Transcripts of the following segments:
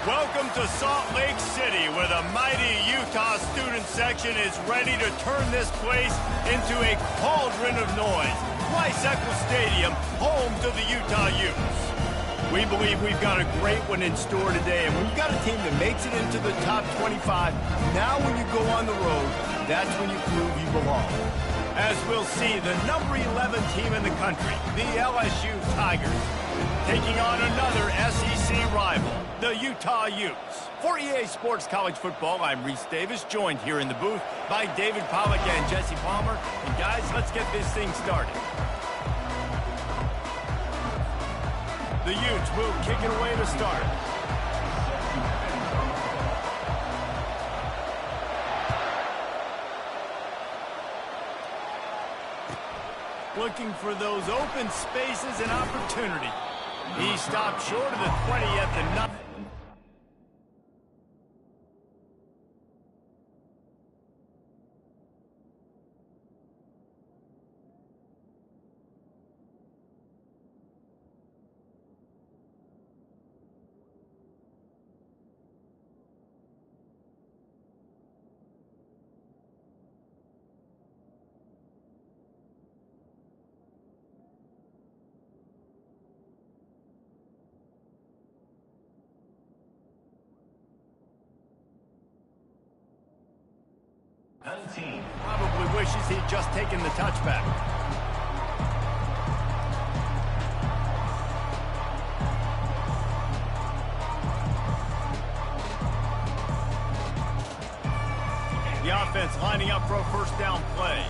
Welcome to Salt Lake City, where the mighty Utah student section is ready to turn this place into a cauldron of noise. Rice-Eccles Stadium, home to the Utah Utes. We believe we've got a great one in store today, and when you've got a team that makes it into the top 25, now when you go on the road, that's when you prove you belong. As we'll see, the number 11 team in the country, the LSU Tigers, taking on another SEC rival, the Utah Utes. For EA Sports College Football, I'm Reese Davis, joined here in the booth by David Pollack and Jesse Palmer. And guys, let's get this thing started. The Utes will kick it away to start. Looking for those open spaces and opportunity. He stopped short of the 20 at the 9. Probably wishes he'd just taken the touchback. The offense lining up for a first down play.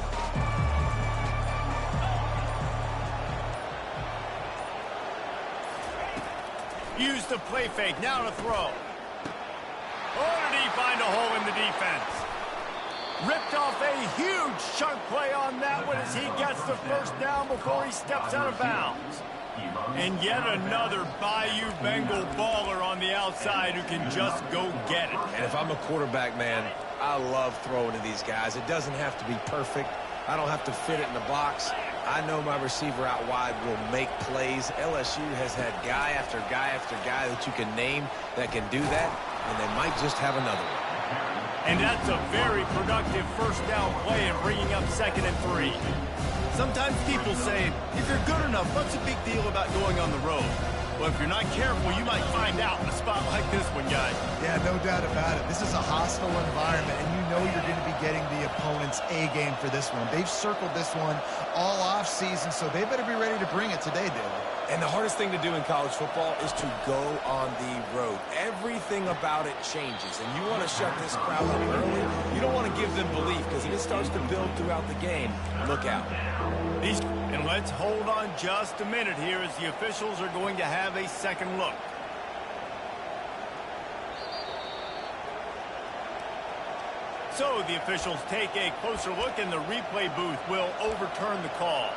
Use the play fake, now to throw. Oh, did he find a hole in the defense? Ripped off a huge chunk play on that one as he gets the first down before he steps out of bounds. And yet another Bayou Bengal baller on the outside who can just go get it. And if I'm a quarterback, man, I love throwing to these guys. It doesn't have to be perfect. I don't have to fit it in the box. I know my receiver out wide will make plays. LSU has had guy after guy after guy that you can name that can do that, and they might just have another one. And that's a very productive first down play and bringing up 2nd and 3. Sometimes people say, if you're good enough, what's the big deal about going on the road? Well, if you're not careful, you might find out in a spot like this one, guys. Yeah, no doubt about it. This is a hostile environment, and you know you're going to be getting the opponent's A game for this one. They've circled this one all off season, so they better be ready to bring it today, David. And the hardest thing to do in college football is to go on the road. Everything about it changes, and you want to shut this crowd up early. You don't want to give them belief, because if it starts to build throughout the game, look out. And let's hold on just a minute here as the officials are going to have a second look. So the officials take a closer look, and the replay booth will overturn the call.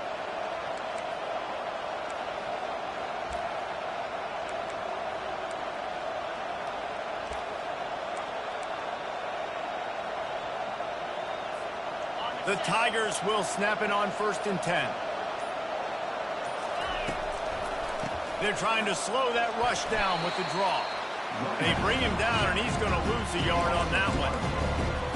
The Tigers will snap it on 1st and 10. They're trying to slow that rush down with the draw. They bring him down, and he's going to lose a yard on that one.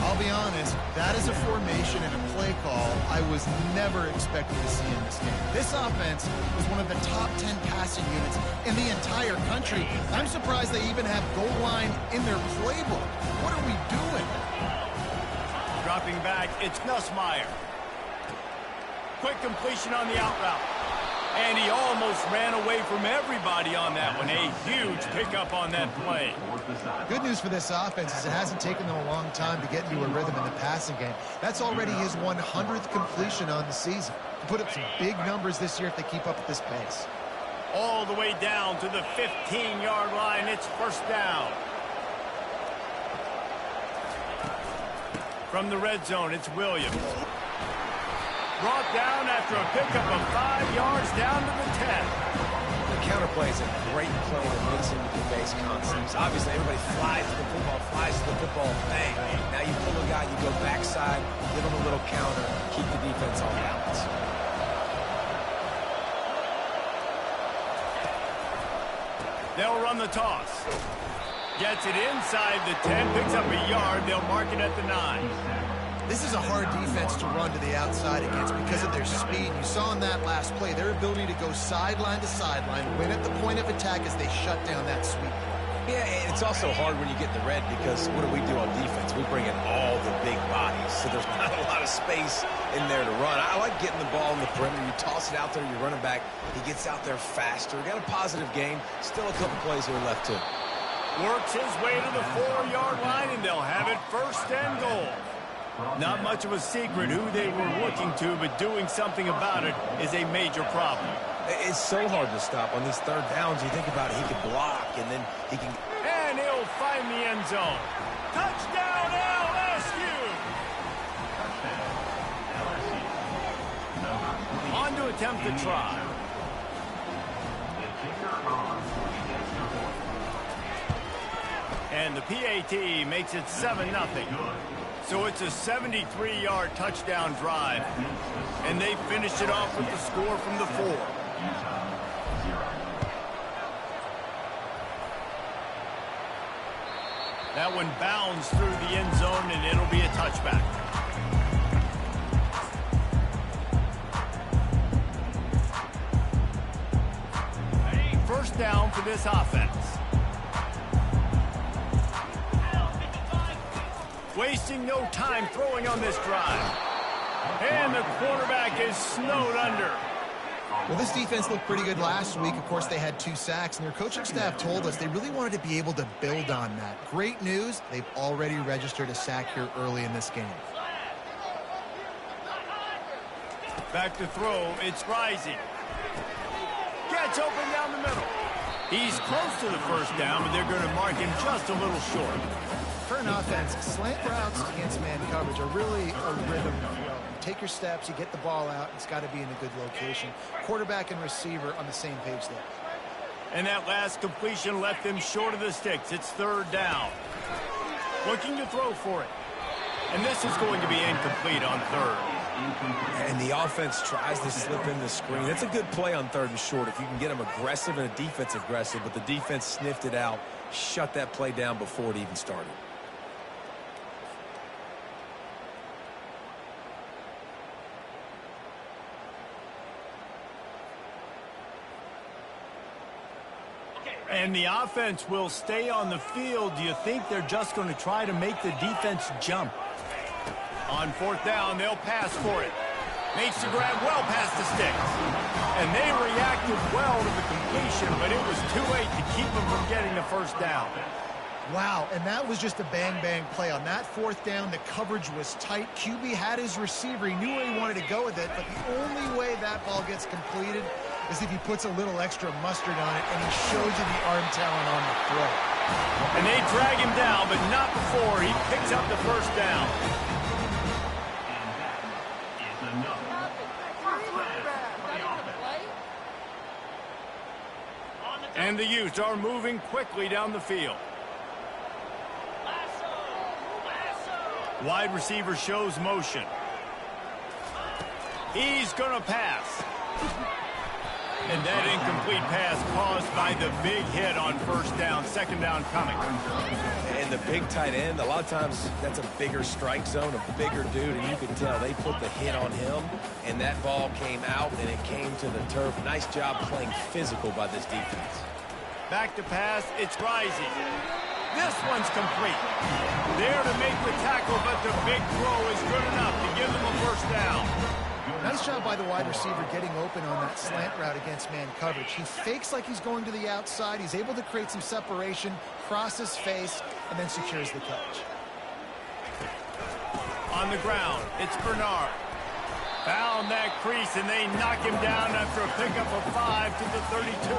I'll be honest, that is a formation and a play call I was never expecting to see in this game. This offense was one of the top 10 passing units in the entire country. I'm surprised they even have goal line in their playbook. What are we doing? Dropping back, it's Nussmeier. Quick completion on the out route. And he almost ran away from everybody on that one. A huge pickup on that play. Good news for this offense is it hasn't taken them a long time to get into a rhythm in the passing game. That's already his 100th completion on the season. Put up some big numbers this year if they keep up at this pace. All the way down to the 15-yard line. It's first down. From the red zone, it's Williams. Brought down after a pickup of 5 yards down to the 10. The counterplay is a great play that makes him base concepts. Obviously, everybody flies to the football, bang. Now you pull a guy, you go backside, give him a little counter, keep the defense on balance. They'll run the toss. Gets it inside the 10, picks up a yard. They'll mark it at the 9. This is a hard defense to run to the outside against because of their speed. You saw in that last play, their ability to go sideline to sideline, win at the point of attack as they shut down that sweep. Yeah, and it's also hard when you get the red because what do on defense? We bring in all the big bodies, so there's not a lot of space in there to run. I like getting the ball in the perimeter. You toss it out there, you're running back. He gets out there faster. Got a positive game. Still a couple plays here left to him. Works his way to the 4-yard line, and they'll have it 1st and goal. Not much of a secret who they were looking to, but doing something about it is a major problem. It's so hard to stop on these 3rd downs. You think about it, he can block, and then he can... And he'll find the end zone. Touchdown, LSU! On to attempt the try. And the PAT makes it 7-0. So it's a 73-yard touchdown drive. And they finished it off with the score from the 4. That one bounds through the end zone, and it'll be a touchback. First down for this offense. Wasting no time throwing on this drive. And the quarterback is snowed under. Well, this defense looked pretty good last week. Of course, they had 2 sacks, and their coaching staff told us they really wanted to be able to build on that. Great news, they've already registered a sack here early in this game. Back to throw, it's Rising. Gets open down the middle. He's close to the first down, but they're going to mark him just a little short. For an offense, slant routes against man coverage are really a rhythm throw. You take your steps, you get the ball out, it's got to be in a good location. Quarterback and receiver on the same page there. And that last completion left them short of the sticks. It's 3rd down. Looking to throw for it. And this is going to be incomplete on 3rd. And the offense tries to slip in the screen. That's a good play on 3rd and short if you can get them aggressive and a defense aggressive, but the defense sniffed it out, shut that play down before it even started. And the offense will stay on the field. Do you think they're just going to try to make the defense jump? On 4th down, they'll pass for it. Makes the grab well past the sticks. And they reacted well to the completion, but it was too late to keep them from getting the first down. Wow, and that was just a bang-bang play. On that 4th down, the coverage was tight. QB had his receiver. He knew where he wanted to go with it, but the only way that ball gets completed is if he puts a little extra mustard on it, and he shows you the arm talent on the throw. And they drag him down, but not before he picks up the first down. And the Utes are moving quickly down the field. Wide receiver shows motion. He's going to pass. And that incomplete pass caused by the big hit on 1st down, 2nd down coming. And the big tight end, a lot of times that's a bigger strike zone, a bigger dude, and you can tell they put the hit on him, and that ball came out, and it came to the turf. Nice job playing physical by this defense. Back to pass, it's Rising. This one's complete. There to make the tackle, but the big throw is good enough to give them a first down. Nice job by the wide receiver getting open on that slant route against man coverage. He fakes like he's going to the outside. He's able to create some separation, cross his face, and then secures the catch. On the ground, it's Bernard. Found that crease, and they knock him down after a pickup of 5 to the 32.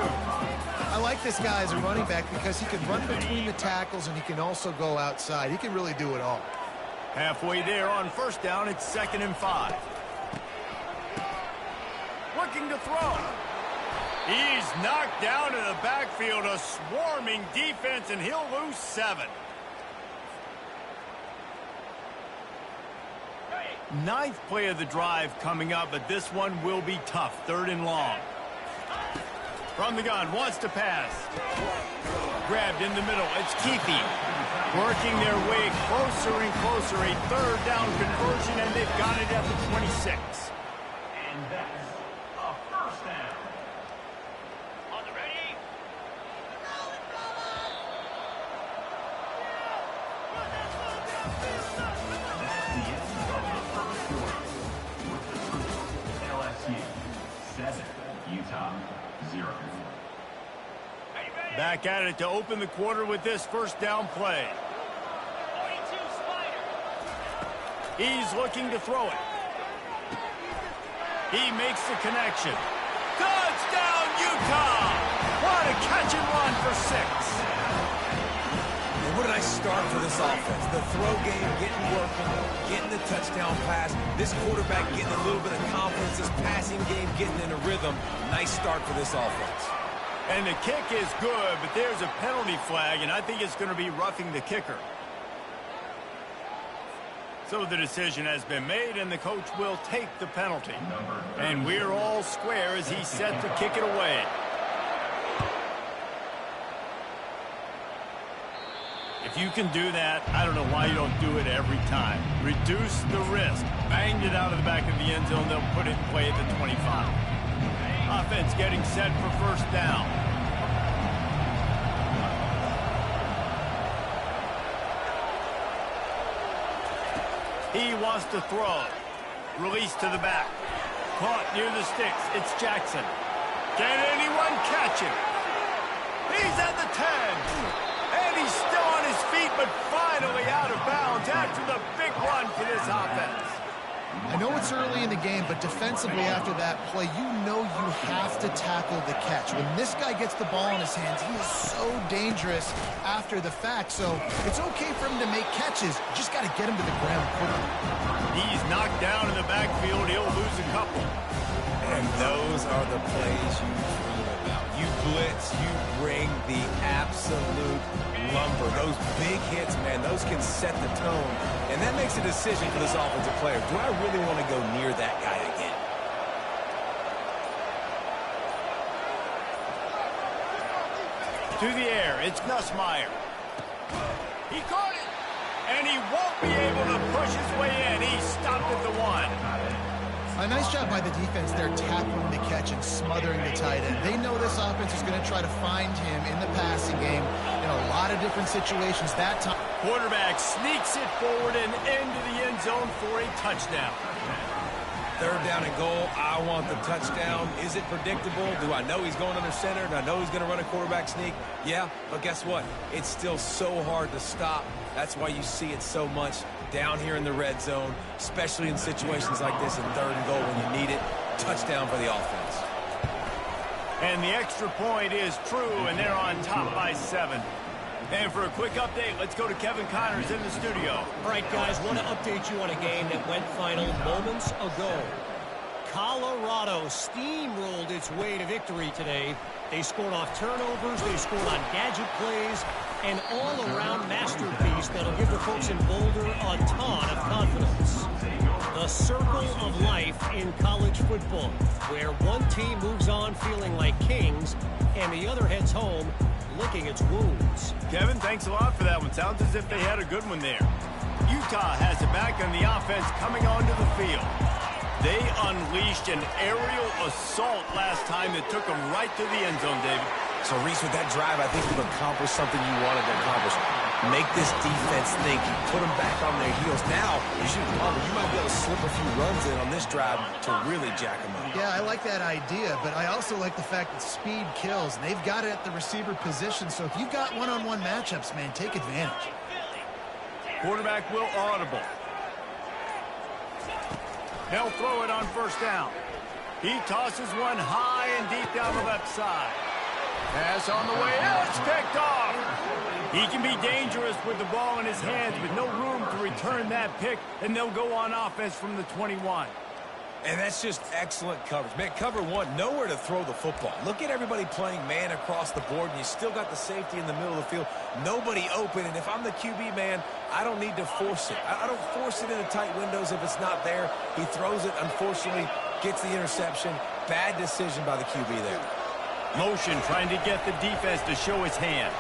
I like this guy as a running back because he can run between the tackles and he can also go outside. He can really do it all. Halfway there on 1st down, it's 2nd and 5. Looking to throw. He's knocked down in the backfield, a swarming defense, and he'll lose 7. 9th play of the drive coming up, but this one will be tough. 3rd and long. From the gun, wants to pass. Grabbed in the middle. It's Keefe. Working their way closer and closer. A third down conversion, and they've got it at the 26. And that's a first down. On the ready. That's the end of the first quarter. LSU 7, Utah 0. Back at it to open the quarter with this first down play. He's looking to throw it. He makes the connection. Touchdown, Utah! What a catch and run for 6. And what a nice start for this offense. The throw game getting working, getting the touchdown pass. This quarterback getting a little bit of confidence. This passing game getting in a rhythm. Nice start for this offense. And the kick is good, but there's a penalty flag, and I think it's going to be roughing the kicker. So the decision has been made, and the coach will take the penalty. And we're all square as he's set to kick it away. If you can do that, I don't know why you don't do it every time. Reduce the risk. Banged it out of the back of the end zone. They'll put it in play at the 25. Offense getting set for first down. He wants to throw. Release to the back. Caught near the sticks. It's Jackson. Can anyone catch him? He's at the 10. And he's still on his feet, but finally out of bounds after the big run for this offense. I know it's early in the game, but defensively after that play, you know you have to tackle the catch. When this guy gets the ball in his hands, he is so dangerous after the fact. So it's okay for him to make catches. You just got to get him to the ground quickly. He's knocked down in the backfield. He'll lose a couple. And those are the plays you dream about. You blitz, you bring the absolute lumber. Those big hits, man, those can set the tone. And that makes a decision for this offensive player. Do I really want to go near that guy again? To the air, it's Nussmeier. He caught it. And he won't be able to push his way in. He stopped at the 1. A nice job by the defense there tackling the catch and smothering the tight end. They know this offense is going to try to find him in the passing game in a lot of different situations that time. Quarterback sneaks it forward and into the end zone for a touchdown. Third down and goal. I want the touchdown. Is it predictable? Do I know he's going under center? Do I know he's going to run a quarterback sneak? Yeah, but guess what? It's still so hard to stop. That's why you see it so much down here in the red zone, especially in situations like this in third and goal when you need it. Touchdown for the offense. And the extra point is true, and they're on top by 7. And for a quick update, let's go to Kevin Connors in the studio. All right, guys, want to update you on a game that went final moments ago. Colorado steamrolled its way to victory today. They scored off turnovers, they scored on gadget plays, an all-around masterpiece that'll give the folks in Boulder a ton of confidence. The circle of life in college football, where one team moves on feeling like kings, and the other heads home licking its wounds. Kevin, thanks a lot for that one. Sounds as if they had a good one there. Utah has it back on the offense coming onto the field. They unleashed an aerial assault last time that took them right to the end zone, David. So, Reese, with that drive, I think you've accomplished something you wanted to accomplish. Make this defense think. Put them back on their heels. Now, you might be able to slip a few runs in on this drive to really jack them up. Yeah, I like that idea, but I also like the fact that speed kills. And they've got it at the receiver position, so if you've got one-on-one matchups, man, take advantage. Quarterback will audible. They'll throw it on first down. He tosses one high and deep down the left side. Pass on the way out. It's picked off. He can be dangerous with the ball in his hands, but no room to return that pick, and they'll go on offense from the 21. And that's just excellent coverage. Man, cover one, nowhere to throw the football. Look at everybody playing man across the board, and you still got the safety in the middle of the field. Nobody open, and if I'm the QB, man, I don't need to force it. I don't force it into tight windows if it's not there. He throws it, unfortunately, gets the interception. Bad decision by the QB there. Motion trying to get the defense to show his hand.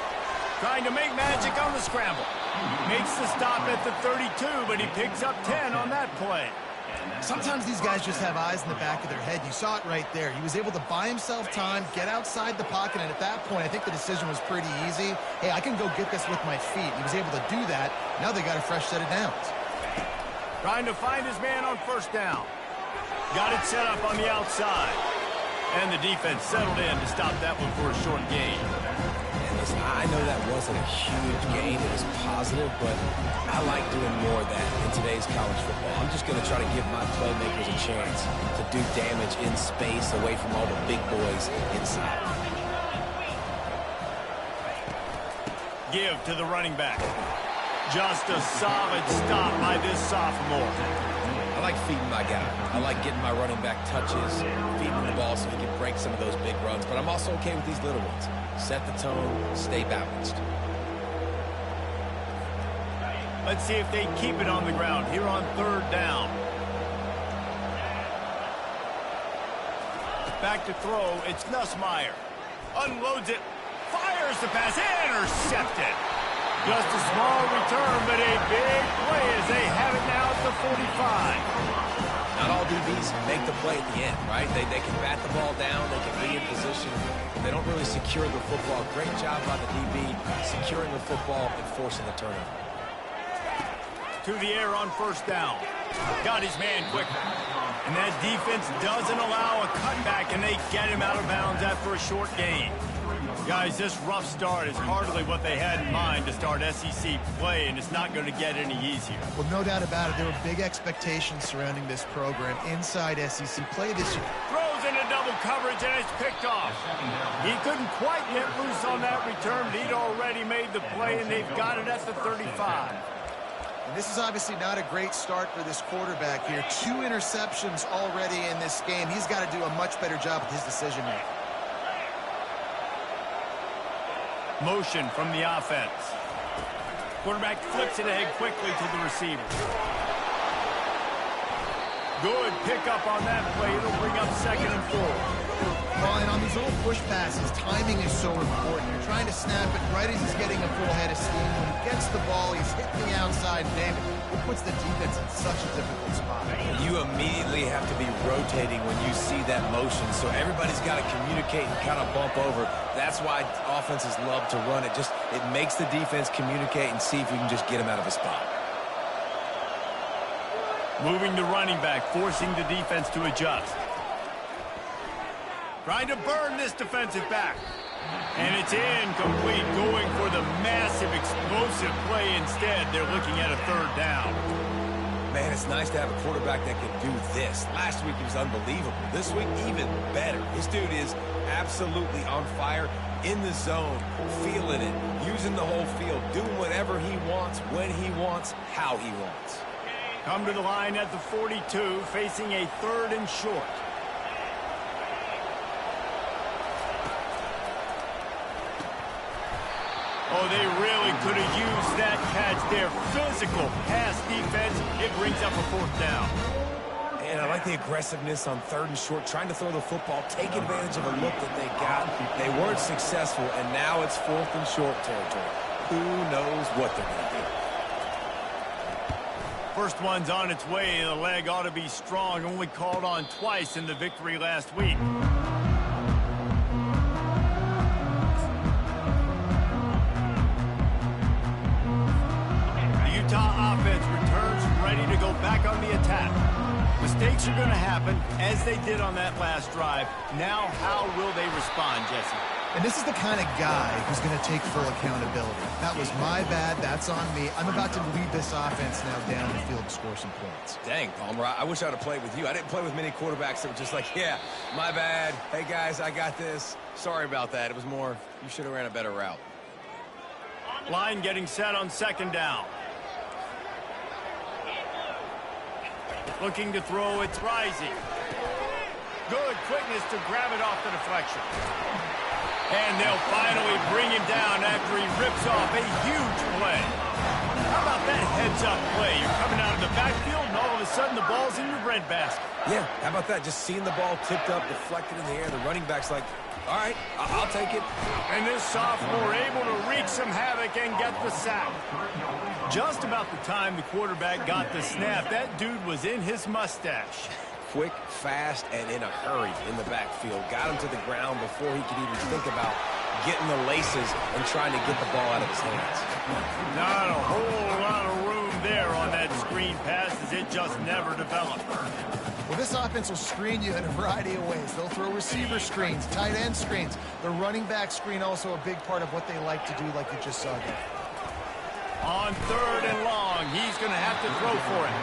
Trying to make magic on the scramble. Makes the stop at the 32, but he picks up 10 on that play. Sometimes these guys just have eyes in the back of their head. You saw it right there. He was able to buy himself time, get outside the pocket, and at that point, I think the decision was pretty easy. Hey, I can go get this with my feet. He was able to do that. Now they got a fresh set of downs. Trying to find his man on first down. Got it set up on the outside. And the defense settled in to stop that one for a short gain. And listen, I know that wasn't a huge gain. It was positive, but I like doing more of that in today's college football. I'm just going to try to give my playmakers a chance to do damage in space away from all the big boys inside. Give to the running back. Just a solid stop by this sophomore. I like feeding my guy. I like getting my running back touches, feeding him the ball so he can break some of those big runs. But I'm also okay with these little ones. Set the tone, stay balanced. Let's see if they keep it on the ground here on third down. Back to throw, it's Nussmeier. Unloads it, fires the pass, intercepted. Just a small return, but a big play as they have it now at the 45. Not all DBs make the play at the end, right? They can bat the ball down, they can be in position, but they don't really secure the football. Great job by the DB securing the football and forcing the turnover. To the air on first down. Got his man quicker. And that defense doesn't allow a cutback, and they get him out of bounds after a short gain. Guys, this rough start is hardly what they had in mind to start SEC play, and it's not going to get any easier. Well, no doubt about it. There were big expectations surrounding this program inside SEC play this year. Throws into double coverage, and it's picked off. He couldn't quite get loose on that return, but he'd already made the play, and they've got it at the 35. And this is obviously not a great start for this quarterback here. 2 interceptions already in this game. He's got to do a much better job with his decision-making. Motion from the offense. Quarterback flips it ahead quickly to the receiver. Good pickup on that play. It'll bring up 2nd and 4. Well, and on these little push passes, timing is so important. You're trying to snap it right as he's getting a full head of steam. When he gets the ball, he's hitting the outside. David, it puts the defense in such a difficult spot. You immediately have to be rotating when you see that motion, so everybody's got to communicate and kind of bump over. That's why offenses love to run it. It makes the defense communicate and see if you can just get him out of a spot. Moving to running back, forcing the defense to adjust. Trying to burn this defensive back. And it's incomplete, going for the massive, explosive play instead. They're looking at a 3rd down. Man, it's nice to have a quarterback that can do this. Last week he was unbelievable. This week, even better. This dude is absolutely on fire, in the zone, feeling it, using the whole field, doing whatever he wants, when he wants, how he wants. Come to the line at the 42, facing a 3rd and short. Oh, they really could have used that catch there. Physical pass defense. It brings up a 4th down. And I like the aggressiveness on 3rd and short, trying to throw the football, take advantage of a look that they got. They weren't successful, and now it's 4th and short territory. Who knows what they're going to do? First one's on its way. The leg ought to be strong. Only called on twice in the victory last week. Utah offense returns ready to go back on the attack. Mistakes are going to happen, as they did on that last drive. Now, how will they respond, Jesse? And this is the kind of guy who's going to take full accountability. That was my bad. That's on me. I'm about to lead this offense now down the field to score some points. Dang, Palmer, I wish I would have played with you. I didn't play with many quarterbacks that were just like, yeah, my bad. Hey, guys, I got this. Sorry about that. It was more, you should have ran a better route. Line getting set on 2nd down. Looking to throw, it's Rising. Good quickness to grab it off the deflection. And they'll finally bring him down after he rips off a huge play. How about that heads-up play? You're coming out of the backfield, and all of of a sudden the ball's in your breadbasket. Yeah, how about that? Just seeing the ball tipped up, deflected in the air. The running back's like, all right, I'll take it. And this sophomore able to wreak some havoc and get the sack. Just about the time the quarterback got the snap, that dude was in his mustache. Quick, fast, and in a hurry in the backfield. Got him to the ground before he could even think about getting the laces and trying to get the ball out of his hands. Not a whole lot of room there on that screen pass as it just never developed. Well, this offense will screen you in a variety of ways. They'll throw receiver screens, tight end screens. The running back screen also a big part of what they like to do, like you just saw there. On 3rd and long, he's going to have to throw for it.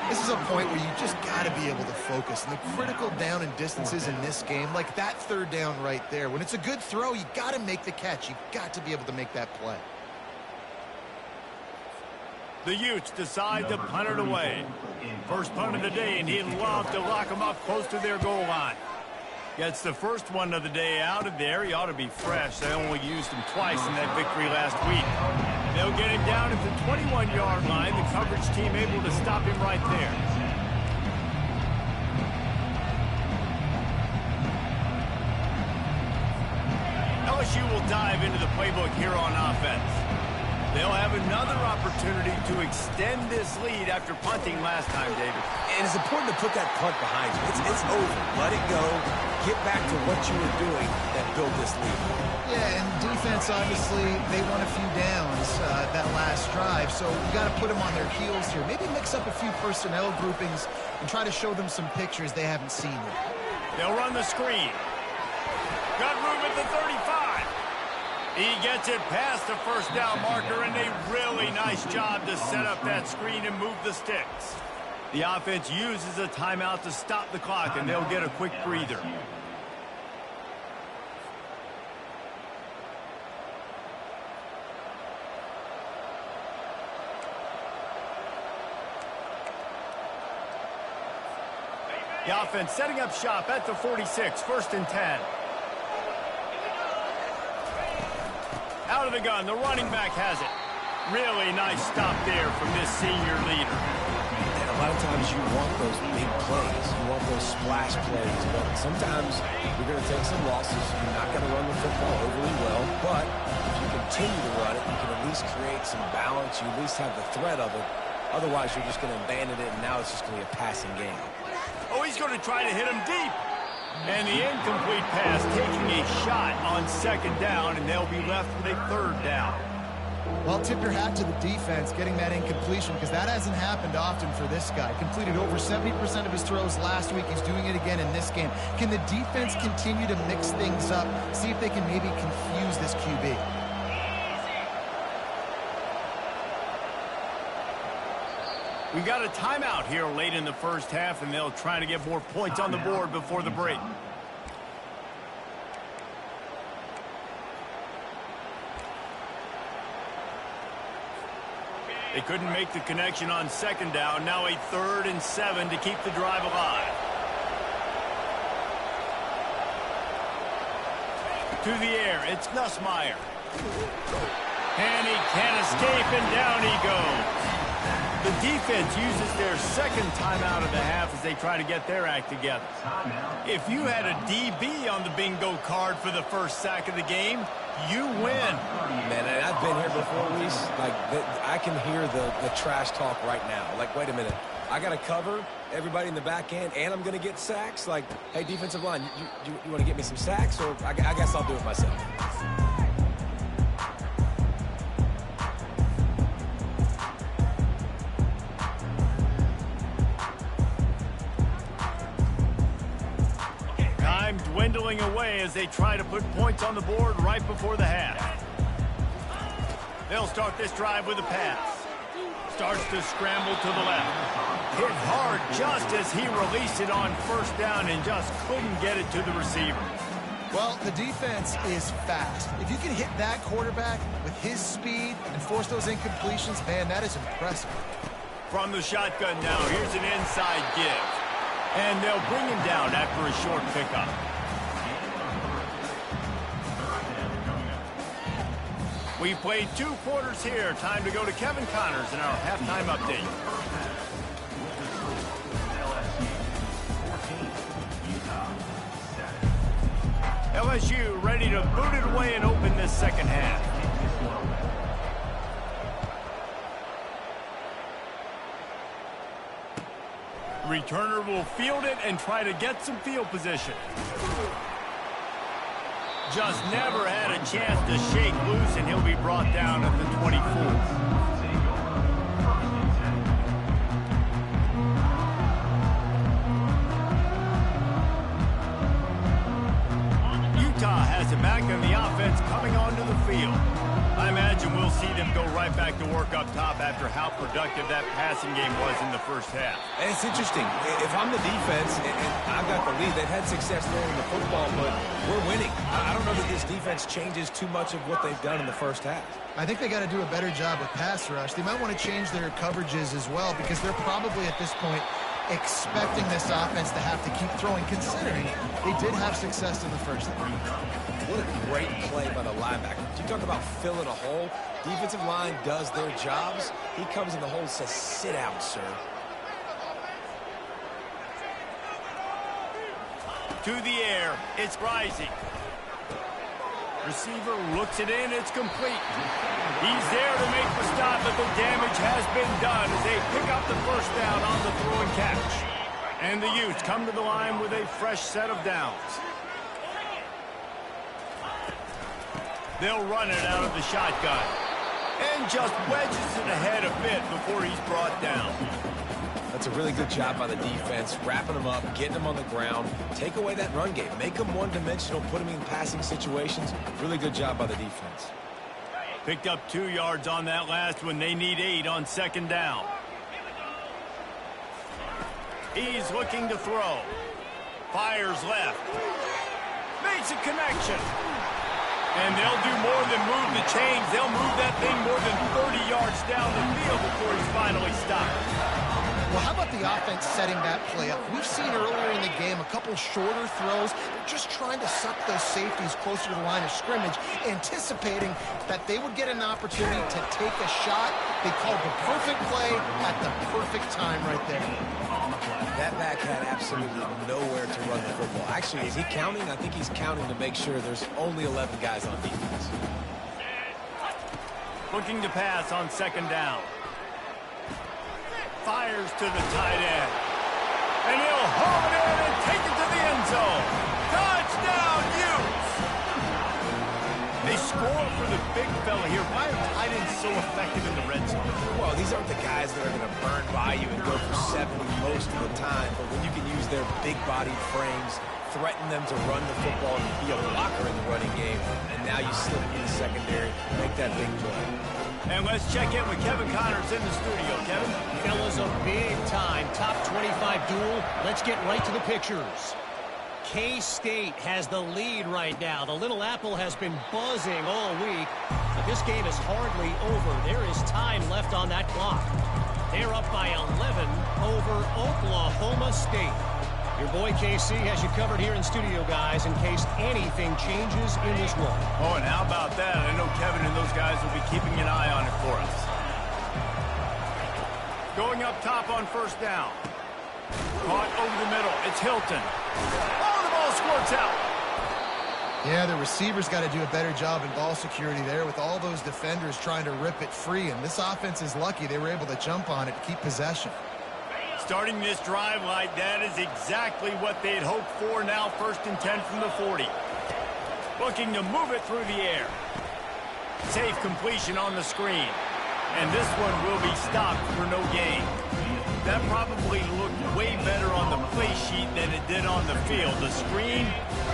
This is a point where you just got to be able to focus. And the critical down and distances in this game, like that 3rd down right there, when it's a good throw, you got to make the catch. You've got to be able to make that play. The Utes decide to punt it away. First punt of the day, and he'd love to lock them up close to their goal line. Gets the first one of the day out of there. He ought to be fresh. They only used him twice in that victory last week. They'll get him down at the 21-yard line. The coverage team able to stop him right there. LSU will dive into the playbook here on offense. They'll have another opportunity to extend this lead after punting last time, David. And it's important to put that punt behind you. It's over. Let it go. Get back to what you were doing that built this lead. Yeah, and defense, obviously, they won a few downs that last drive, so you got to put them on their heels here. Maybe mix up a few personnel groupings and try to show them some pictures they haven't seen yet. They'll run the screen. Got room at the 35. He gets it past the first down marker, and a really nice job to set up that screen and move the sticks. The offense uses a timeout to stop the clock, and they'll get a quick breather. The offense setting up shop at the 46, 1st and 10. Out of the gun, the running back has it. Really nice stop there from this senior leader. And a lot of times you want those big plays. You want those splash plays. But sometimes you're going to take some losses. You're not going to run the football overly well. But if you continue to run it, you can at least create some balance. You at least have the threat of it. Otherwise, you're just going to abandon it, and now it's just going to be a passing game. Oh, he's going to try to hit him deep. And the incomplete pass taking a shot on 2nd down, and they'll be left with a 3rd down. Well, tip your hat to the defense getting that incompletion, because that hasn't happened often for this guy. Completed over 70% of his throws last week. He's doing it again in this game. Can the defense continue to mix things up, see if they can maybe confuse this QB? We got a timeout here late in the first half, and they'll try to get more points on the board before the break. They couldn't make the connection on 2nd down. Now a 3rd and 7 to keep the drive alive. To the air, it's Nussmeier. And he can't escape, and down he goes. The defense uses their 2nd timeout of the half as they try to get their act together. If you had a DB on the bingo card for the first sack of the game, you win. Man, and I've been here before, Reese. Like, I can hear the trash talk right now. Like, wait a minute. I got to cover everybody in the back end, and I'm going to get sacks? Like, hey, defensive line, you want to get me some sacks? Or I guess I'll do it myself. Dwindling away as they try to put points on the board right before the half. They'll start this drive with a pass. Starts to scramble to the left. Hit hard just as he released it on 1st down and just couldn't get it to the receiver. Well, the defense is fast. If you can hit that quarterback with his speed and force those incompletions, man, that is impressive. From the shotgun now, here's an inside give. And they'll bring him down after a short pickup. We played 2 quarters here. Time to go to Kevin Connors in our halftime update. LSU ready to boot it away and open this second half. Returner will field it and try to get some field position. Just never had a chance to shake loose, and he'll be brought down at the 24. Utah has it back in the offense coming onto the field. I imagine we'll see them go right back to work up top after how productive that passing game was in the first half. And it's interesting. If I'm the defense and I've got the lead, they've had success throwing the football, but we're winning. I don't know that this defense changes too much of what they've done in the first half. I think they got to do a better job with pass rush. They might want to change their coverages as well because they're probably at this point expecting this offense to have to keep throwing, considering they did have success in the first half. What a great play by the linebacker. You talk about filling a hole. Defensive line does their jobs. He comes in the hole and says, sit down, sir. To the air, it's rising. Receiver looks it in, it's complete. He's there to make the stop, but the damage has been done as they pick up the first down on the throw and catch. And the Utes come to the line with a fresh set of downs. They'll run it out of the shotgun. And just wedges it ahead a bit before he's brought down. That's a really good job by the defense, wrapping them up, getting them on the ground, take away that run game, make them one-dimensional, put them in passing situations. Really good job by the defense. Picked up 2 yards on that last one. They need 8 on second down. He's looking to throw. Fires left. Makes a connection. And they'll do more than move the chains. They'll move that thing more than 30 yards down the field before he's finally stopped. Well, how about the offense setting that play up? We've seen earlier in the game a couple shorter throws. They're just trying to suck those safeties closer to the line of scrimmage, anticipating that they would get an opportunity to take a shot. They called the perfect play at the perfect time right there. That back had absolutely nowhere to run the football. Actually, is he counting? I think he's counting to make sure there's only 11 guys on defense. Looking to pass on second down. Fires to the tight end. And he'll haul it in and take it to the end zone. Touchdown, Utes! They score for the big fella here. Why are tight ends so effective in the red zone? Well, these aren't the guys that are going to burn by you and go for 70 most of the time, but when you can use their big-bodied frames, threaten them to run the football and be a blocker in the running game, and now you slip in the secondary, make that big play. And let's check in with Kevin Connors in the studio. Kevin? Fellas, a big-time top 25 duel. Let's get right to the pictures. K-State has the lead right now. The Little Apple has been buzzing all week, but this game is hardly over. There is time left on that clock. They're up by 11 over Oklahoma State. Your boy KC has you covered here in studio, guys, in case anything changes in this one. Oh, and how about that? I know Kevin and those guys will be keeping an eye on it for us. Going up top on first down. Caught over the middle. It's Hilton. Oh, the ball squirts out. Yeah, the receivers got to do a better job in ball security there with all those defenders trying to rip it free. And this offense is lucky they were able to jump on it to keep possession. Starting this drive like that is exactly what they'd hoped for. Now 1st and 10 from the 40. Looking to move it through the air. Safe completion on the screen. And this one will be stopped for no gain. That probably looked way better on the play sheet than it did on the field. The screen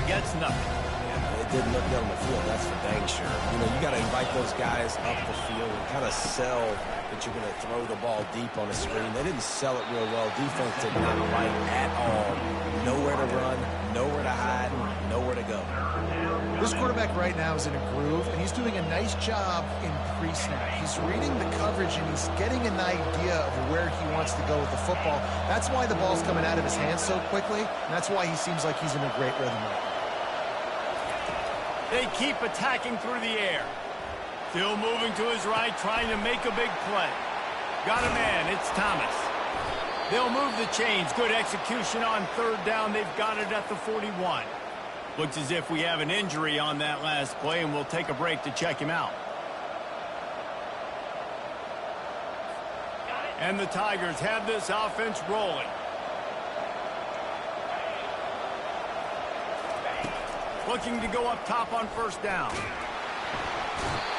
gets nothing. Yeah, it didn't look good on the field, that's for dang sure. You know, you got to invite those guys up the field and kind of sell that you're going to throw the ball deep on a screen. They didn't sell it real well. Defense did not like at all. Nowhere to run, nowhere to hide, nowhere to go. This quarterback right now is in a groove, and he's doing a nice job in pre-snap. He's reading the coverage, and he's getting an idea of where he wants to go with the football. That's why the ball's coming out of his hands so quickly, and that's why he seems like he's in a great rhythm right now. They keep attacking through the air. Still moving to his right, trying to make a big play. Got a man, it's Thomas. They'll move the chains. Good execution on third down. They've got it at the 41. Looks as if we have an injury on that last play, and we'll take a break to check him out. And the Tigers have this offense rolling. Looking to go up top on first down.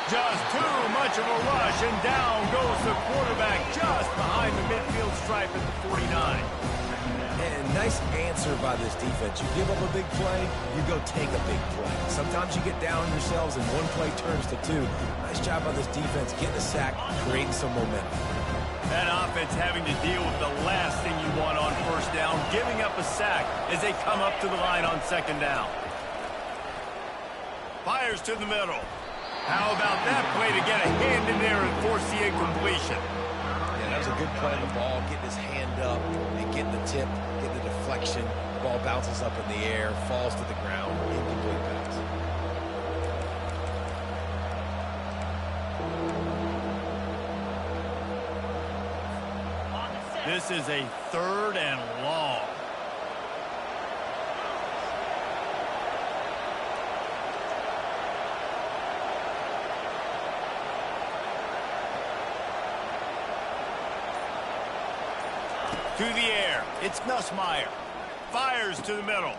Just too much of a rush, and down goes the quarterback just behind the midfield stripe at the 49. And nice answer by this defense. You give up a big play, you go take a big play. Sometimes you get down on yourselves and one play turns to two. Nice job by this defense getting a sack, creating some momentum. That offense having to deal with the last thing you want on first down, giving up a sack as they come up to the line on second down. Fires to the middle. How about that play to get a hand in there and force the incompletion? Yeah, that was a good play on the ball, getting his hand up and getting the tip, getting the deflection. The ball bounces up in the air, falls to the ground, incomplete pass. This is a 3rd and long. To the air. It's Nussmeier. Fires to the middle.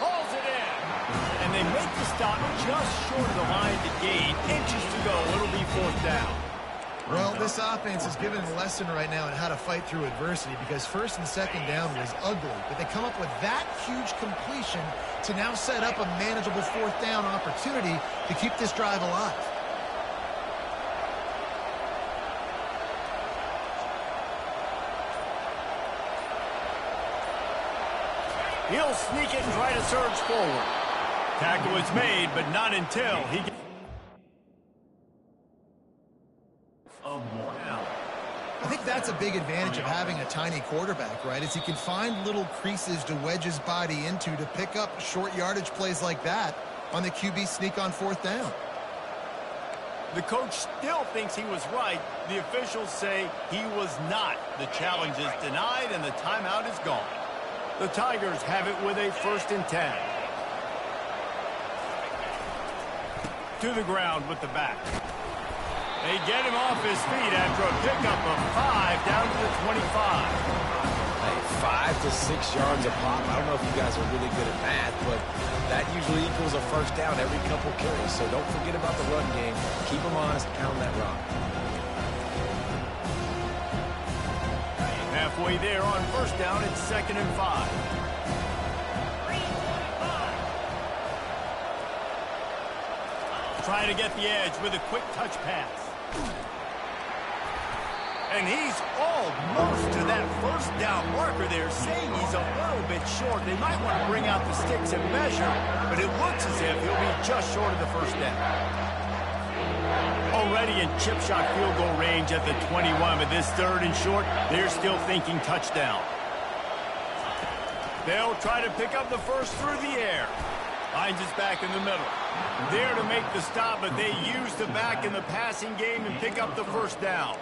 Hauls it in. And they make the stop just short of the line to gain. Inches to go. It'll be 4th down. Well, this offense is given a lesson right now on how to fight through adversity, because 1st and 2nd down was ugly, but they come up with that huge completion to now set up a manageable 4th down opportunity to keep this drive alive. He'll sneak it and try to surge forward. Tackle is made, but not until he gets... I think that's a big advantage of having a tiny quarterback, right? Is he can find little creases to wedge his body into to pick up short yardage plays like that on the QB sneak on 4th down. The coach still thinks he was right. The officials say he was not. The challenge is denied, and the timeout is gone. The Tigers have it with a 1st and 10. To the ground with the back. They get him off his feet after a pickup of 5 down to the 25. Hey, 5 to 6 yards a pop. I don't know if you guys are really good at math, but that usually equals a 1st down every couple carries. So don't forget about the run game. Keep them honest, pound that rock. Halfway there on 1st down, it's 2nd and 5. Trying to get the edge with a quick touch pass. And he's almost to that 1st down marker there, saying he's a little bit short. They might want to bring out the sticks and measure, but it looks as if he'll be just short of the 1st down. Already in chip shot field goal range at the 21, but this 3rd and short, they're still thinking touchdown. They'll try to pick up the first through the air. Finds his back in the middle. There to make the stop, but they use the back in the passing game and pick up the 1st down.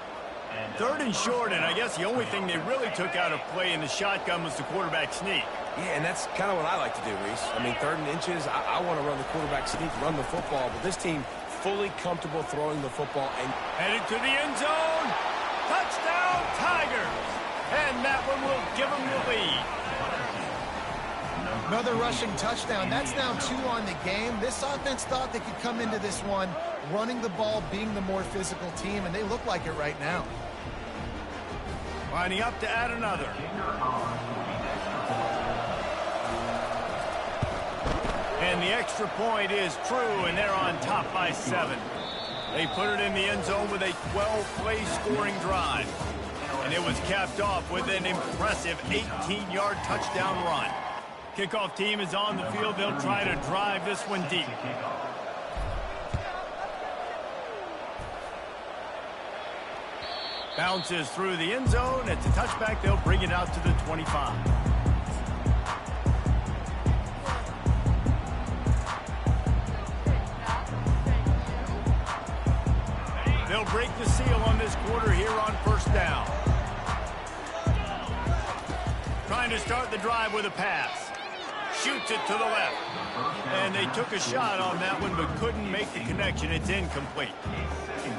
3rd and short, and I guess the only thing they really took out of play in the shotgun was the quarterback sneak. Yeah, and that's kind of what I like to do, Reese. I mean, 3rd and inches, I want to run the quarterback sneak, run the football, but this team fully comfortable throwing the football. And headed to the end zone. Touchdown, Tigers. And that one will give them the lead. Another rushing touchdown. That's now 2 on the game. This offense thought they could come into this one running the ball, being the more physical team, and they look like it right now. Lining up to add another. And the extra point is true, and they're on top by 7. They put it in the end zone with a 12-play scoring drive. And it was capped off with an impressive 18-yard touchdown run. Kickoff team is on the field. They'll try to drive this one deep. Bounces through the end zone. It's a touchback. They'll bring it out to the 25. They'll break the seal on this quarter here on 1st down. Trying to start the drive with a pass. shoots it to the left. And they took a shot on that one, but couldn't make the connection. It's incomplete.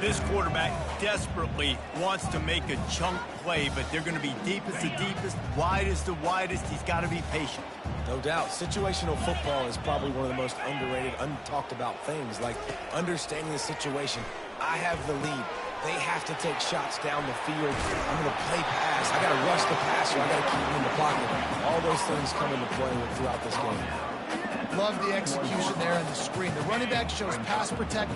This quarterback desperately wants to make a chunk play, but they're going to be deepest to deepest, widest to widest. He's got to be patient. No doubt. Situational football is probably one of the most underrated, untalked about things, like understanding the situation. I have the lead. They have to take shots down the field. I'm going to play pass. I got to rush the passer. I got to keep him in the pocket. All those things come into play throughout this game. Love the execution there on the screen. The running back shows pass protect.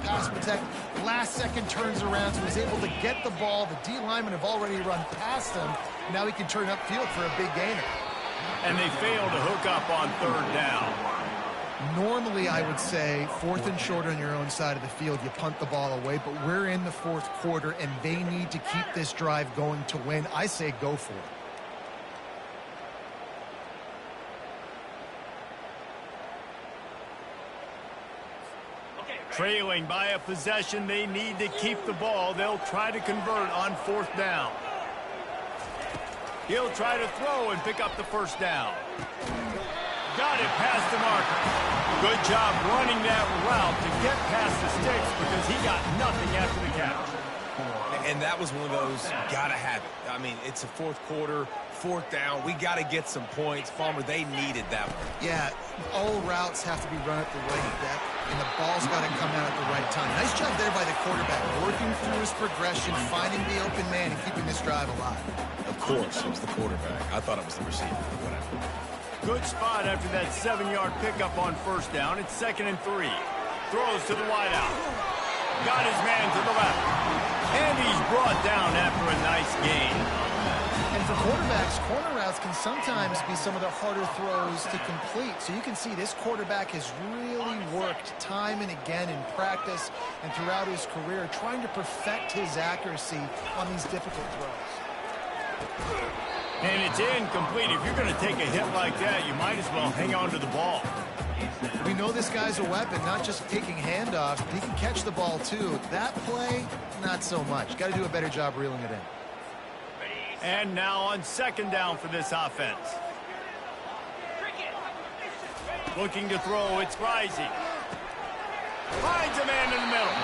Last second turns around, so he's able to get the ball. The D linemen have already run past him. Now he can turn upfield for a big gainer. And they fail to hook up on third down. Normally, I would say, 4th and short on your own side of the field, you punt the ball away, but we're in the 4th quarter, and they need to keep this drive going to win. I say go for it. Trailing by a possession, they need to keep the ball. They'll try to convert on 4th down. He'll try to throw and pick up the first down. Got it past the marker. Good job running that route to get past the sticks because he got nothing after the catch. And that was one of those, got to have it. I mean, it's a 4th quarter, 4th down. We got to get some points. Farmer, they needed that one. Yeah, all routes have to be run at the right depth, and the ball's got to come out at the right time. Nice job there by the quarterback, working through his progression, finding the open man, and keeping this drive alive. Of course, it was the quarterback. I thought it was the receiver, whatever. Good spot after that 7-yard pickup on 1st down. It's 2nd and 3. Throws to the wideout. Got his man to the left. And he's brought down after a nice gain. And for quarterbacks, corner routes can sometimes be some of the harder throws to complete. So you can see this quarterback has really worked time and again in practice and throughout his career trying to perfect his accuracy on these difficult throws. And it's incomplete. If you're going to take a hit like that, you might as well hang on to the ball. We know this guy's a weapon, not just taking handoffs, but he can catch the ball too. That play, not so much. Got to do a better job reeling it in. And now on 2nd down for this offense. Looking to throw, it's Rising. Finds a man in the middle.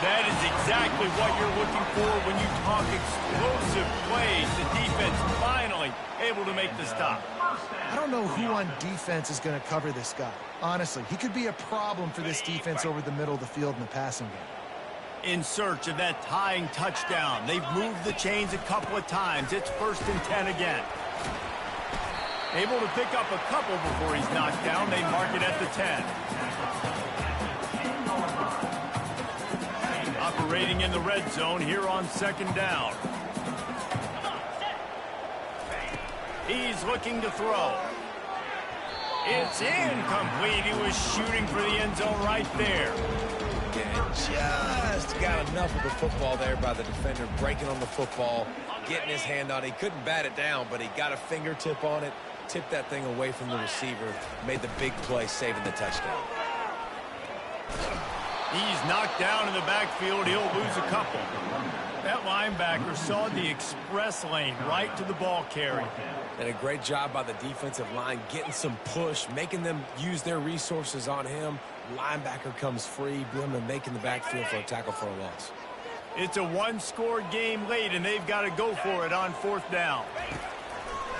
That is exactly what you're looking for when you talk explosive plays. The defense finally able to make the stop. I don't know who on defense is going to cover this guy. Honestly, he could be a problem for this defense over the middle of the field in the passing game. In search of that tying touchdown. They've moved the chains a couple of times. It's 1st and 10 again. Able to pick up a couple before he's knocked down. They mark it at the 10. Operating in the red zone here on 2nd down. He's looking to throw. It's incomplete. He was shooting for the end zone right there. And just got enough of the football there by the defender, breaking on the football, getting his hand on it. He couldn't bat it down, but he got a fingertip on it, tipped that thing away from the receiver, made the big play, saving the touchdown. He's knocked down in the backfield. He'll lose a couple. That linebacker saw the express lane right to the ball carrier. And a great job by the defensive line, getting some push, making them use their resources on him. Linebacker comes free, Blum, and making the backfield for a tackle for a loss. It's a one-score game late, and they've got to go for it on 4th down.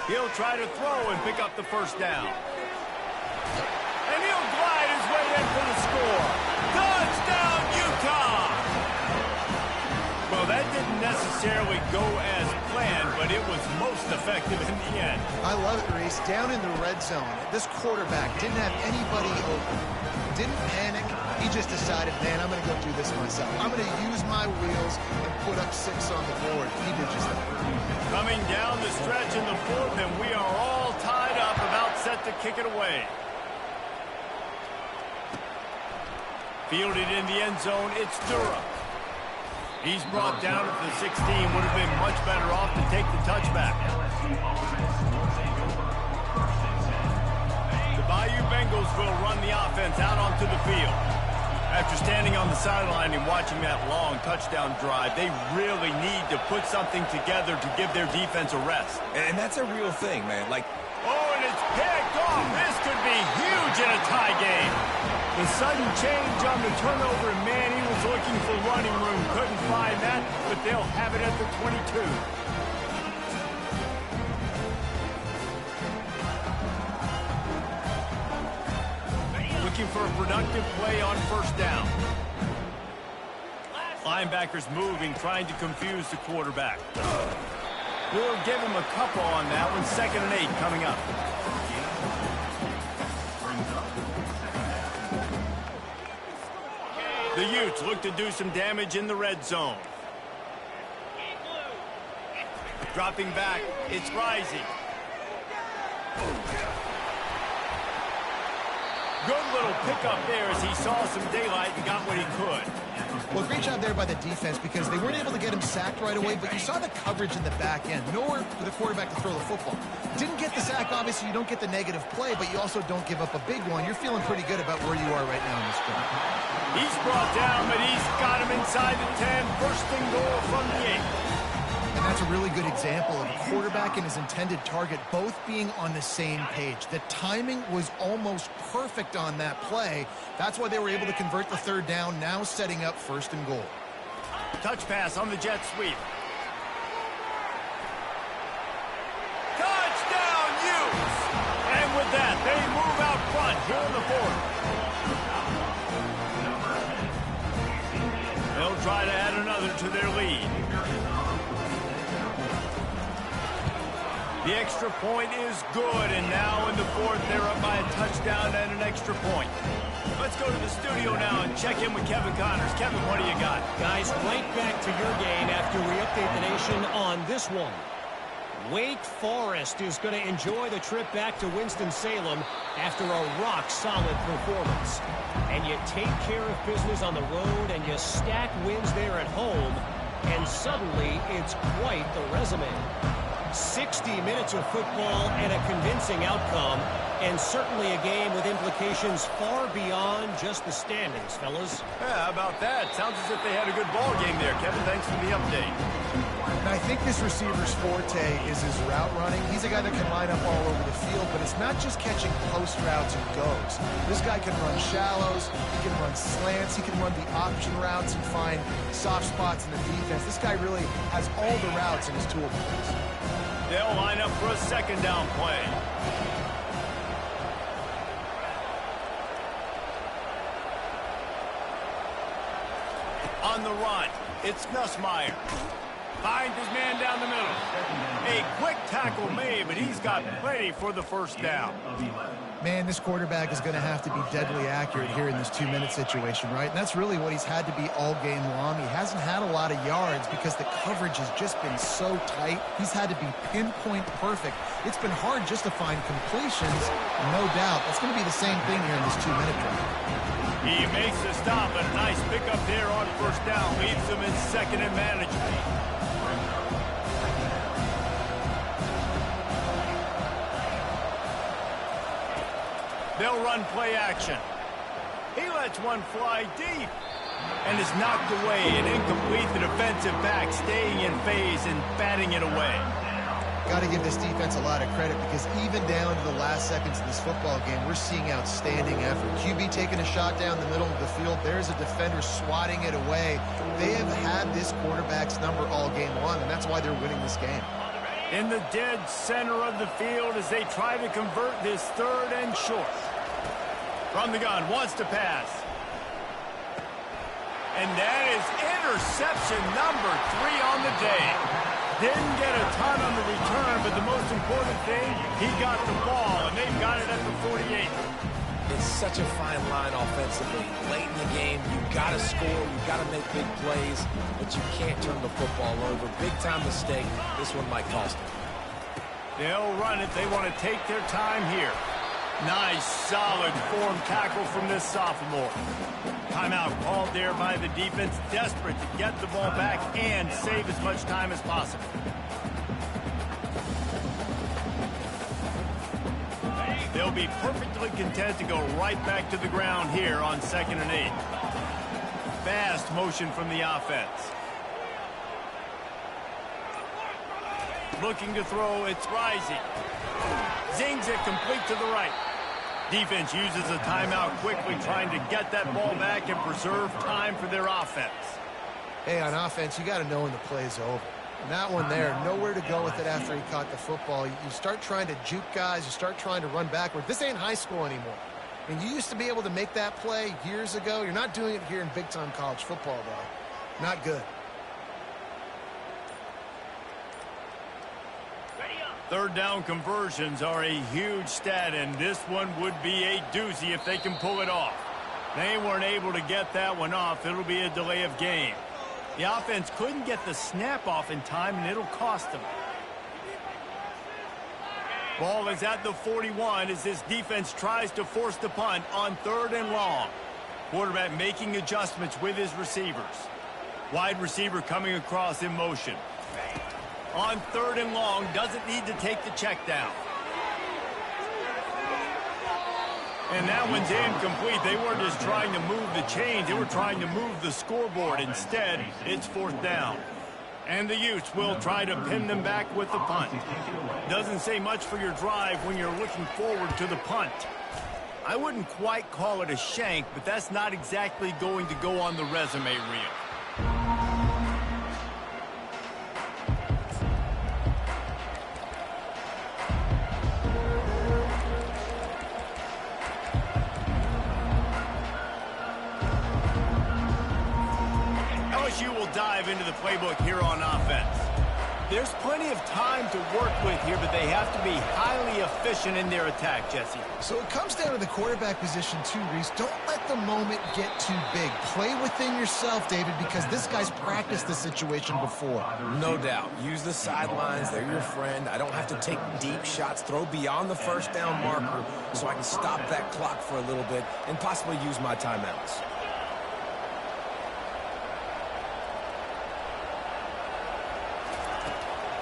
He'll try to throw and pick up the 1st down. And he'll glide his way in for the score. Touchdown, Utah! Well, that didn't necessarily go as planned, but it was most effective in the end. I love it, Reese. Down in the red zone, this quarterback didn't have anybody open. Didn't panic. He just decided, man, I'm going to go do this myself. I'm going to use my wheels and put up 6 on the board. He did just that. Coming down the stretch in the 4th, and we are all tied up, about set to kick it away. Fielded in the end zone, it's Durham. He's brought down at the 16. Would have been much better off to take the touchback. The Bayou Bengals will run the offense out onto the field. After standing on the sideline and watching that long touchdown drive, they really need to put something together to give their defense a rest. And that's a real thing, man. Like, oh, and it's picked off. This could be huge in a tie game. The sudden change on the turnover, and man, he was looking for running room. Couldn't find that, but they'll have it at the 22. Looking for a productive play on first down. Linebackers moving, trying to confuse the quarterback. We'll give him a couple on that one. 2nd and 8 coming up. The Utes look to do some damage in the red zone. Dropping back, it's Rising. Good little pickup there as he saw some daylight and got what he could. Well, great job there by the defense because they weren't able to get him sacked right away, but you saw the coverage in the back end. Nowhere for the quarterback to throw the football. Didn't get the sack, obviously. You don't get the negative play, but you also don't give up a big one. You're feeling pretty good about where you are right now in this game. He's brought down, but he's got him inside the 10. First and goal from the 8. And that's a really good example of a quarterback and his intended target both being on the same page. The timing was almost perfect on that play. That's why they were able to convert the 3rd down, now setting up 1st and goal. Touch pass on the jet sweep. Touchdown, Utes! And with that, they move out front here in the 4th. They'll try to add another to their lead. The extra point is good, and now in the 4th, they're up by a touchdown and an extra point. Let's go to the studio now and check in with Kevin Connors. Kevin, what do you got? Guys, right back to your game after we update the nation on this one. Wake Forest is going to enjoy the trip back to Winston-Salem after a rock-solid performance. And you take care of business on the road, and you stack wins there at home, and suddenly it's quite the resume. 60 minutes of football and a convincing outcome, and certainly a game with implications far beyond just the standings, fellas. Yeah, how about that? Sounds as if they had a good ball game there. Kevin, thanks for the update. And I think this receiver's forte is his route running. He's a guy that can line up all over the field, but it's not just catching post routes and goes. This guy can run shallows, he can run slants, he can run the option routes and find soft spots in the defense. This guy really has all the routes in his toolbox. They'll line up for a 2nd down play. On the run, it's Nussmeier. Finds his man down the middle. A quick tackle made, but he's got plenty for the 1st down. Man, this quarterback is going to have to be deadly accurate here in this 2-minute situation, right? And that's really what he's had to be all game long. He hasn't had a lot of yards because the coverage has just been so tight. He's had to be pinpoint perfect. It's been hard just to find completions, no doubt. That's going to be the same thing here in this 2-minute drive. He makes the stop, a nice pickup there on 1st down. Leaves him in 2nd and manageable. They'll run play action. He lets one fly deep and is knocked away and incomplete. The defensive back staying in phase and batting it away. Got to give this defense a lot of credit because even down to the last seconds of this football game, we're seeing outstanding effort. QB taking a shot down the middle of the field. There's a defender swatting it away. They have had this quarterback's number all game long, and that's why they're winning this game. In the dead center of the field as they try to convert this 3rd and short. From the gun, wants to pass. And that is interception number 3 on the day. Didn't get a ton on the return, but the most important thing, he got the ball, and they've got it at the 48. It's such a fine line offensively. Late in the game, you've got to score, you've got to make big plays, but you can't turn the football over. Big-time mistake. This one might cost them. They'll run it. They want to take their time here. Nice, solid form tackle from this sophomore. Timeout called there by the defense, desperate to get the ball back and save as much time as possible. They'll be perfectly content to go right back to the ground here on 2nd and 8. Fast motion from the offense. Looking to throw, it's Rising. Zings it complete to the right. Defense uses a timeout quickly, trying to get that ball back and preserve time for their offense. Hey, on offense, you got to know when the play's over. And that one there, nowhere to go with it after he caught the football. You start trying to juke guys. You start trying to run backward. This ain't high school anymore. I mean, you used to be able to make that play years ago. You're not doing it here in big-time college football, though. Not good. Third down conversions are a huge stat, and this one would be a doozy if they can pull it off. They weren't able to get that one off. It'll be a delay of game. The offense couldn't get the snap off in time, and it'll cost them. Ball is at the 41 as this defense tries to force the punt on 3rd and long. Quarterback making adjustments with his receivers. Wide receiver coming across in motion. On 3rd and long, doesn't need to take the check down. And that one's incomplete. They weren't just trying to move the chains. They were trying to move the scoreboard. Instead, it's 4th down. And the Utes will try to pin them back with the punt. Doesn't say much for your drive when you're looking forward to the punt. I wouldn't quite call it a shank, but that's not exactly going to go on the resume reel. LSU will dive into the playbook here on offense. There's plenty of time to work with here, but they have to be highly efficient in their attack, Jesse. So it comes down to the quarterback position too, Reese. Don't let the moment get too big. Play within yourself, David, because this guy's practiced the situation before. No doubt. Use the sidelines. They're your friend. I don't have to take deep shots. Throw beyond the 1st down marker so I can stop that clock for a little bit and possibly use my timeouts.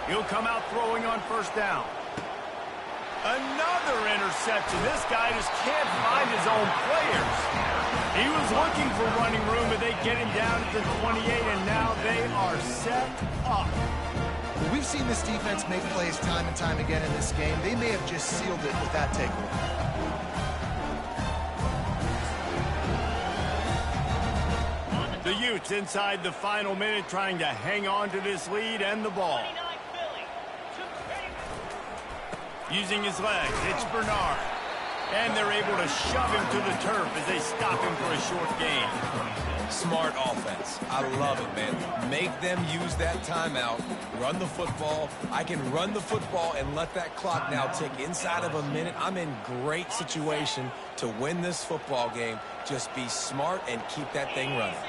He'll come out throwing on 1st down. Another interception. This guy just can't find his own players. He was looking for running room, but they get him down at the 28, and now they are set up. Well, we've seen this defense make plays time and time again in this game. They may have just sealed it with that takeaway. The Utes inside the final minute trying to hang on to this lead and the ball. Using his legs, it's Bernard. And they're able to shove him to the turf as they stop him for a short gain. Smart offense. I love it, man. Make them use that timeout. Run the football. I can run the football and let that clock now tick inside of a minute. I'm in great situation to win this football game. Just be smart and keep that thing running.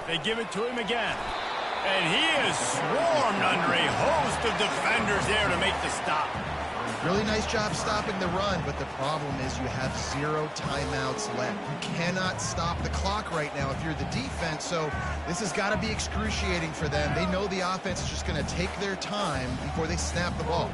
They give it to him again. And he is swarmed under a host of defenders there to make the stop. Really nice job stopping the run, but the problem is you have 0 timeouts left. You cannot stop the clock right now if you're the defense, so this has got to be excruciating for them. They know the offense is just going to take their time before they snap the ball.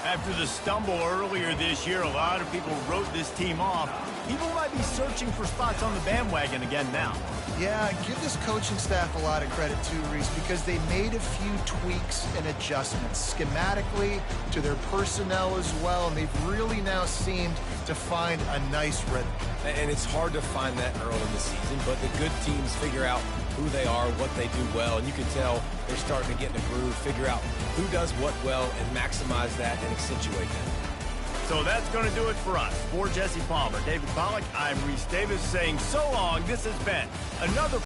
After the stumble earlier this year, a lot of people wrote this team off. People might be searching for spots on the bandwagon again now. Yeah, give this coaching staff a lot of credit too, Reese, because they made a few tweaks and adjustments schematically to their personnel as well, and they've really now seemed to find a nice rhythm. And it's hard to find that early in the season, but the good teams figure out who they are, what they do well, and you can tell they're starting to get in a groove, figure out who does what well, and maximize that and accentuate that. So that's going to do it for us. For Jesse Palmer, David Pollack, I'm Reese Davis saying so long. This has been another